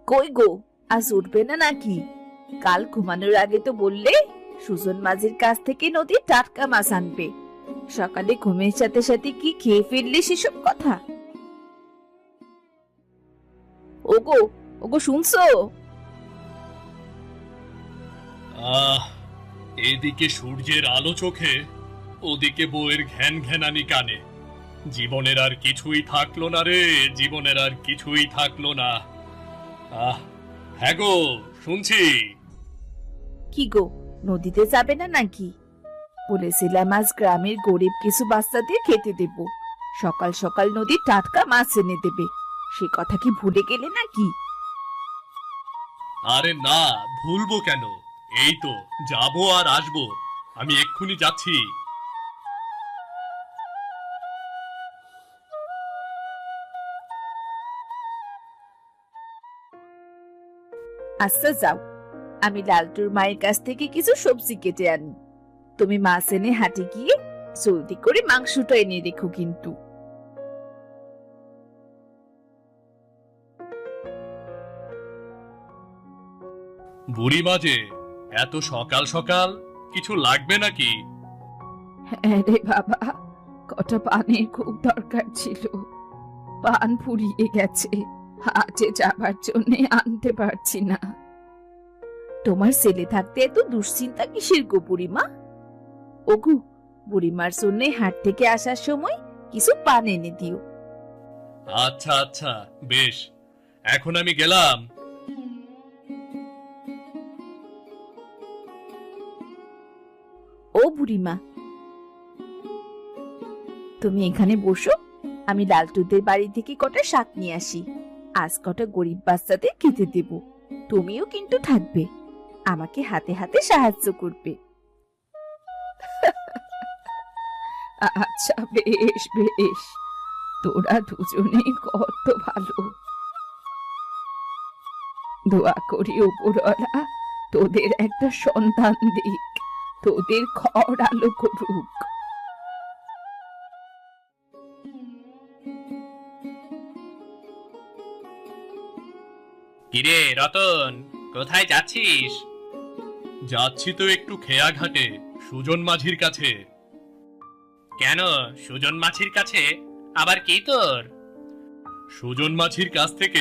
কই গো, আজ উঠবে না নাকি? কাল ঘুমানোর আগে তো বললে সুজন মাঝির কাছ থেকে নদীর টাটকা মাছ আনবে। সকালে ঘুমের সাথে সাথে কি খেয়ে ফেললে সেসব কথা? ওগো, ওগো শুনছো? আহ এদিকে সূর্যের আলো চোখে, ওদিকে বউয়ের ঘ্যান ঘ্যানানি কানে। জীবনের আর কিছুই থাকলো না রে, জীবনের আর কিছুই থাকলো না। আহ হ্যাঁ গো, শুনছি। কি গো, নদীতে যাবে না নাকি? বলেছিলাম আজ গ্রামের গরিব কিছু বাচ্চাদের খেতে দেব। সকাল সকাল নদীর টাটকা মাছ এনে দেবে। সে কথা কি ভুলে গেলে নাকি? আরে না, ভুলবো কেন? এই তো যাবো আর আসবো। আমি এক্ষুনি যাচ্ছি। আচ্ছা যাও, আমি লালটুর মায়ের কাছ থেকে কিছু সবজি কেটে আনি। তুমি মাছ এনে হাটে গিয়ে জলদি করে মাংসটা এনে রেখো কিন্তু। বুড়ি মাঝে, এত সকাল সকাল কিছু লাগবে নাকি? হ্যাঁ রে বাবা, কটা পানের খুব দরকার ছিল। পান ফুরিয়ে গেছে, হাটে যাবার জন্য আনতে পারছি না। তোমার ছেলে থাকতে এত দুশ্চিন্তা কিসের গো বুড়িমা? ওগু, বুড়িমার জন্য হাট থেকে আসার সময় কিছু পান এনে দিও। আচ্ছা আচ্ছা, বেশ। এখন আমি গেলাম। ও বুড়িমা, তুমি এখানে বসো, আমি লালটুদের বাড়ি থেকে কটা শাক নিয়ে আসি। আজ কটা গরিব বাচ্চাদের খেতে দেব। তুমিও কিন্তু থাকবে, আমাকে হাতে হাতে সাহায্য করবে। আচ্ছা বেশ বেশ, তোরা দুজনেই কত ভালো। দোয়া করি উপরওয়ালা তোদের একটা সন্তান দিক, তোদের ঘর আলো করুক। কিরে রতন, কোথায় যাচ্ছিস? যাচ্ছি তো একটু খেয়া ঘাটে, সুজন মাঝির কাছে। কেন সুজন মাঝির কাছে? আবার কি তোর? সুজন মাঝির কাছ থেকে